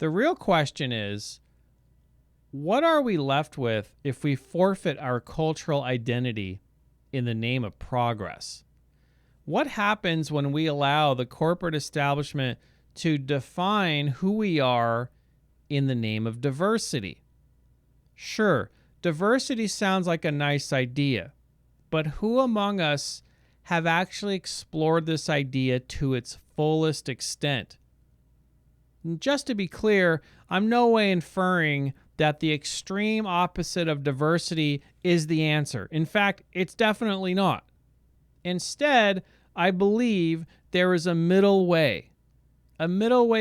The real question is, what are we left with if we forfeit our cultural identity in the name of progress? What happens when we allow the corporate establishment to define who we are in the name of diversity? Sure, diversity sounds like a nice idea, but who among us have actually explored this idea to its fullest extent? And just to be clear, I'm no way inferring that the extreme opposite of diversity is the answer. In fact, it's definitely not. Instead, I believe there is a middle way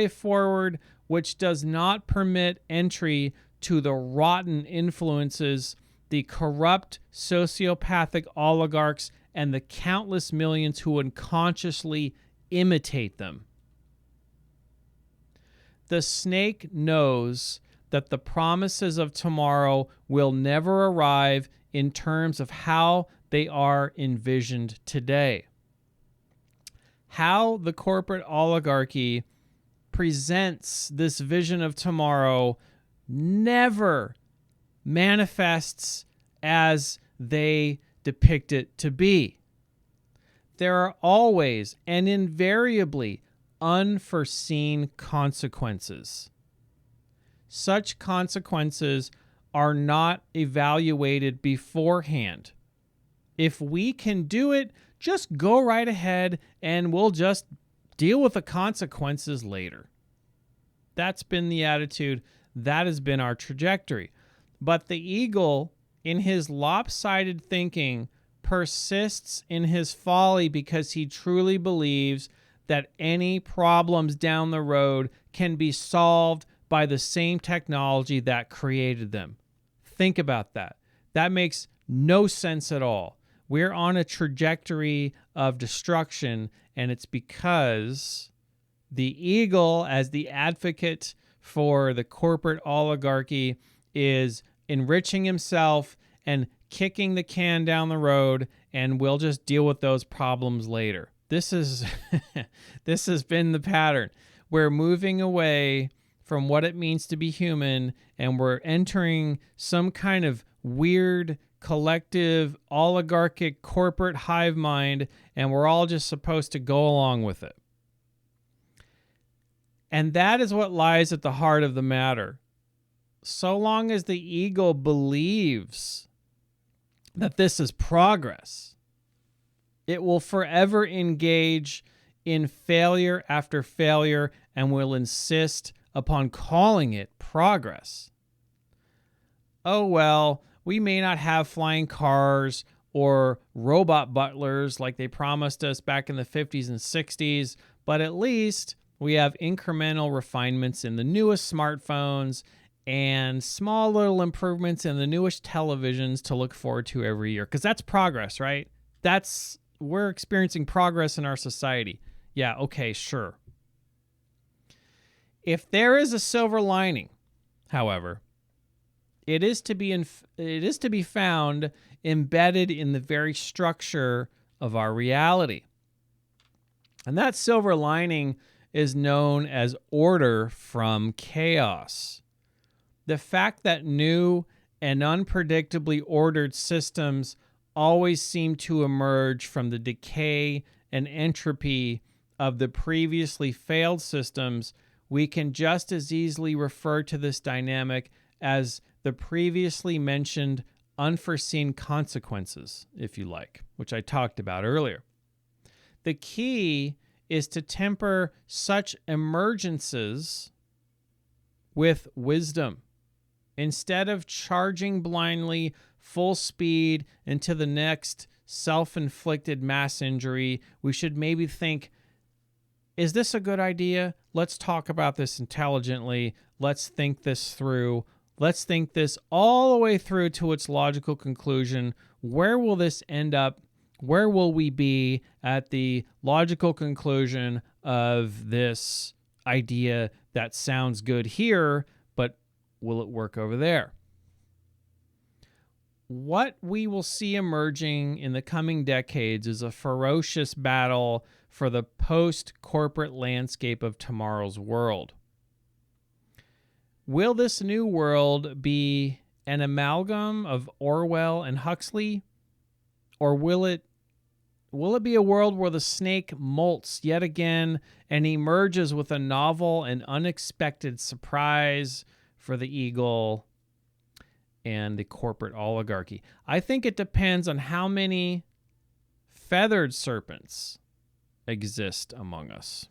forward which does not permit entry to the rotten influences, the corrupt sociopathic oligarchs, and the countless millions who unconsciously imitate them. The snake knows that the promises of tomorrow will never arrive in terms of how they are envisioned today. How the corporate oligarchy presents this vision of tomorrow never manifests as they depict it to be. There are always and invariably unforeseen consequences. Such consequences are not evaluated beforehand. If we can do it, just go right ahead and we'll just deal with the consequences later. That's been the attitude. That has been our trajectory. But the eagle, in his lopsided thinking, persists in his folly because he truly believes that any problems down the road can be solved by the same technology that created them. Think about that. That makes no sense at all. We're on a trajectory of destruction, and it's because the eagle, as the advocate for the corporate oligarchy, is enriching himself and kicking the can down the road, and we'll just deal with those problems later. This has been the pattern. We're moving away from what it means to be human, and we're entering some kind of weird collective oligarchic corporate hive mind, and we're all just supposed to go along with it. And that is what lies at the heart of the matter. So long as the ego believes that this is progress, it will forever engage in failure after failure and will insist upon calling it progress. Oh, well, we may not have flying cars or robot butlers like they promised us back in the 50s and 60s, but at least we have incremental refinements in the newest smartphones and small little improvements in the newest televisions to look forward to every year. Because that's progress, right? We're experiencing progress in our society. Yeah, okay, sure. If there is a silver lining, however, it is to be found embedded in the very structure of our reality. And that silver lining is known as order from chaos. The fact that new and unpredictably ordered systems always seem to emerge from the decay and entropy of the previously failed systems, we can just as easily refer to this dynamic as the previously mentioned unforeseen consequences, if you like, which I talked about earlier. The key is to temper such emergences with wisdom. Instead of charging blindly full speed into the next self-inflicted mass injury, we should maybe think, is this a good idea? Let's talk about this intelligently. Let's think this through. Let's think this all the way through to its logical conclusion. Where will this end up? Where will we be at the logical conclusion of this idea that sounds good here, but will it work over there? What we will see emerging in the coming decades is a ferocious battle for the post-corporate landscape of tomorrow's world. Will this new world be an amalgam of Orwell and Huxley? Or will it be a world where the snake molts yet again and emerges with a novel and unexpected surprise for the eagle and the corporate oligarchy? I think it depends on how many feathered serpents exist among us.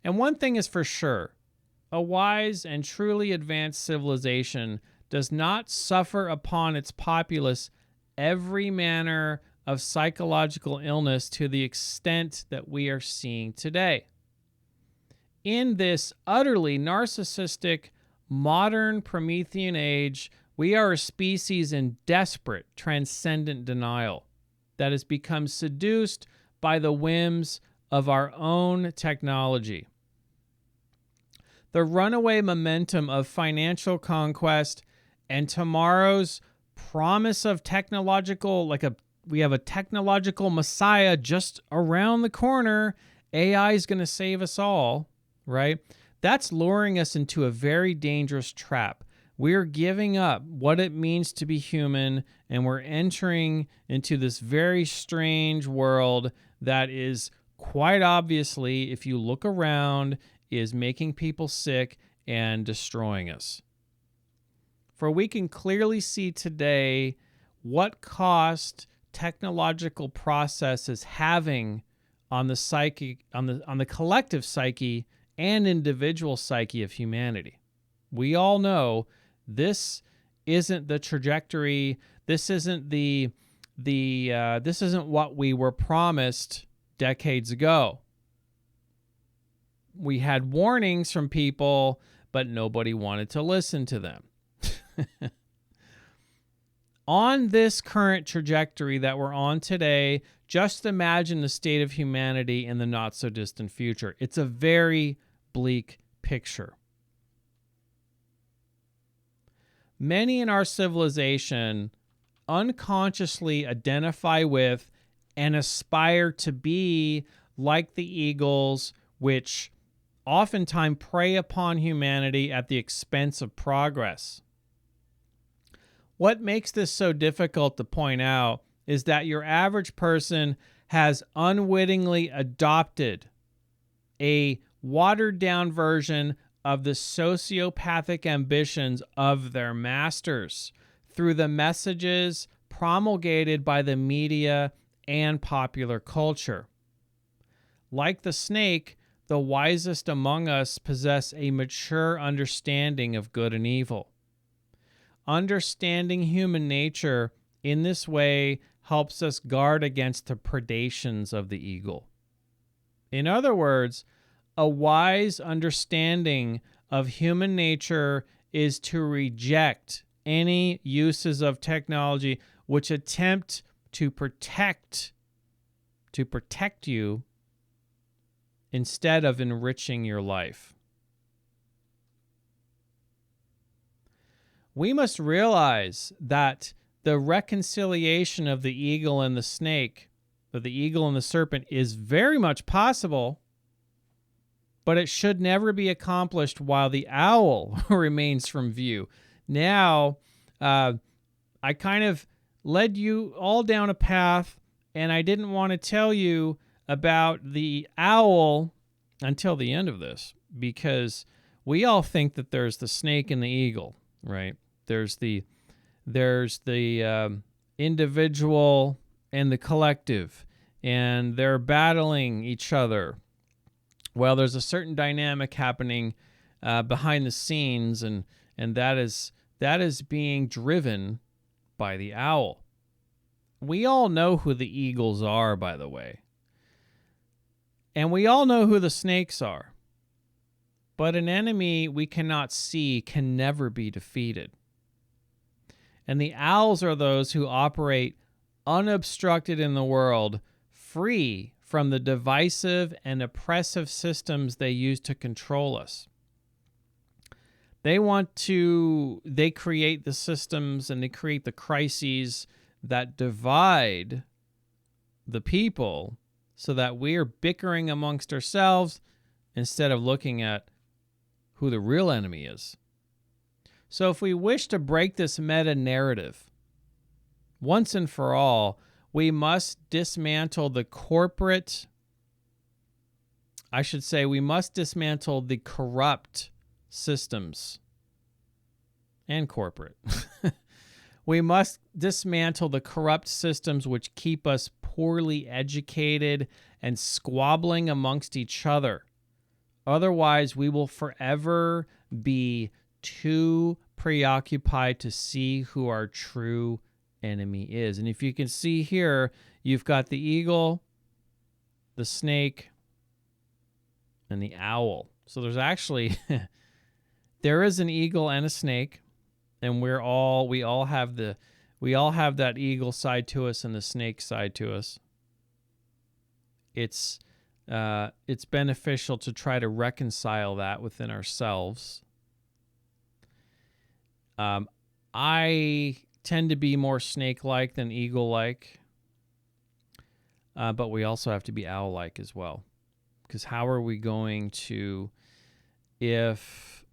And one thing is for sure, a wise and truly advanced civilization does not suffer upon its populace every manner of psychological illness to the extent that we are seeing today. In this utterly narcissistic, modern Promethean age, we are a species in desperate, transcendent denial that has become seduced by the whims of our own technology. The runaway momentum of financial conquest and tomorrow's promise of technological, we have a technological messiah just around the corner. AI is going to save us all, right? That's luring us into a very dangerous trap. We're giving up what it means to be human, and we're entering into this very strange world that is quite obviously, if you look around, is making people sick and destroying us. For we can clearly see today what cost technological process is having on the psyche, on the collective psyche and individual psyche of humanity. We all know this isn't the trajectory. This isn't this isn't what we were promised decades ago. We had warnings from people, but nobody wanted to listen to them. On this current trajectory that we're on today, just imagine the state of humanity in the not-so-distant future. It's a very bleak picture. Many in our civilization unconsciously identify with and aspire to be like the eagles, which oftentimes prey upon humanity at the expense of progress. What makes this so difficult to point out is that your average person has unwittingly adopted a watered-down version of the sociopathic ambitions of their masters through the messages promulgated by the media and popular culture. Like the snake, the wisest among us possess a mature understanding of good and evil. Understanding human nature in this way helps us guard against the predations of the eagle. In other words, a wise understanding of human nature is to reject any uses of technology which attempt to protect you instead of enriching your life. We must realize that the reconciliation of the eagle and the snake, of the eagle and the serpent, is very much possible, but it should never be accomplished while the owl remains from view. Now, I kind of led you all down a path, and I didn't want to tell you about the owl until the end of this, because we all think that there's the snake and the eagle, right? There's the individual and the collective, and they're battling each other. Well, there's a certain dynamic happening behind the scenes, and that is being driven by the owl. We all know who the eagles are, by the way. And we all know who the snakes are. But an enemy we cannot see can never be defeated. And the owls are those who operate unobstructed in the world, free from the divisive and oppressive systems they use to control us. They create the systems and they create the crises that divide the people so that we are bickering amongst ourselves instead of looking at who the real enemy is. So if we wish to break this meta-narrative, once and for all, we must dismantle the we must dismantle the corrupt systems and corporate. We must dismantle the corrupt systems which keep us poorly educated and squabbling amongst each other. Otherwise, we will forever be too preoccupied to see who our true enemy is. And if you can see here, you've got the eagle, the snake, and the owl. So there's actually there is an eagle and a snake, and we all have that eagle side to us and the snake side to us. It's beneficial to try to reconcile that within ourselves. I tend to be more snake-like than eagle-like, but we also have to be owl-like as well. Because how are we going to, if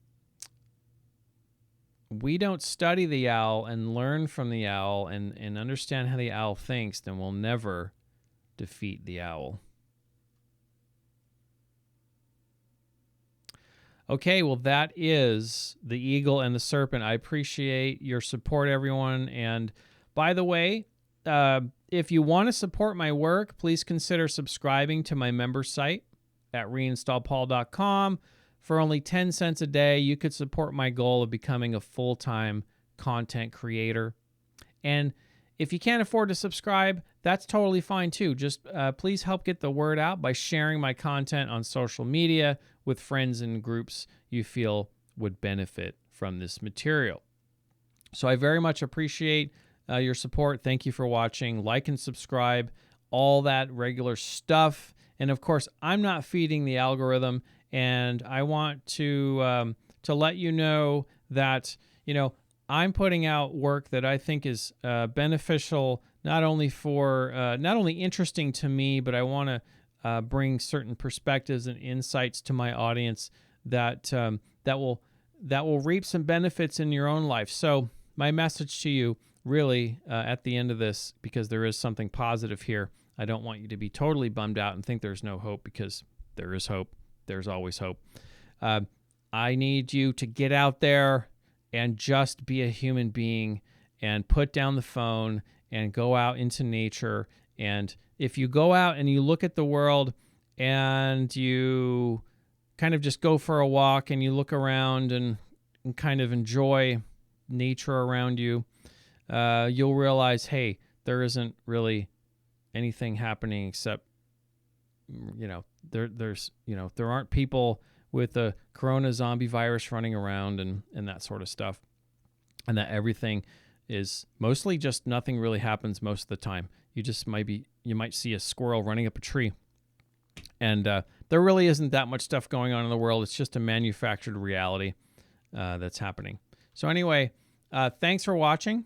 we don't study the owl and learn from the owl and understand how the owl thinks, then we'll never defeat the owl. Okay, well, that is the eagle and the serpent. I appreciate your support, everyone. And by the way, if you want to support my work, please consider subscribing to my member site at ReInstallPaul.com. For only 10 cents a day, you could support my goal of becoming a full-time content creator. And if you can't afford to subscribe, that's totally fine too. Just please help get the word out by sharing my content on social media with friends and groups you feel would benefit from this material. So I very much appreciate your support. Thank you for watching. Like and subscribe, all that regular stuff. And of course, I'm not feeding the algorithm, and I want to let you know that, you know, I'm putting out work that I think is beneficial, not only interesting to me, but I want to bring certain perspectives and insights to my audience that will reap some benefits in your own life. So my message to you, really, at the end of this, because there is something positive here, I don't want you to be totally bummed out and think there's no hope, because there is hope. There's always hope. I need you to get out there and just be a human being and put down the phone and go out into nature. And if you go out and you look at the world and you kind of just go for a walk and you look around and kind of enjoy nature around you, you'll realize, hey, there isn't really anything happening except, you know, there aren't people with the corona zombie virus running around and that sort of stuff. And that everything is mostly just nothing really happens most of the time. You might see a squirrel running up a tree. And there really isn't that much stuff going on in the world. It's just a manufactured reality that's happening. So anyway, thanks for watching.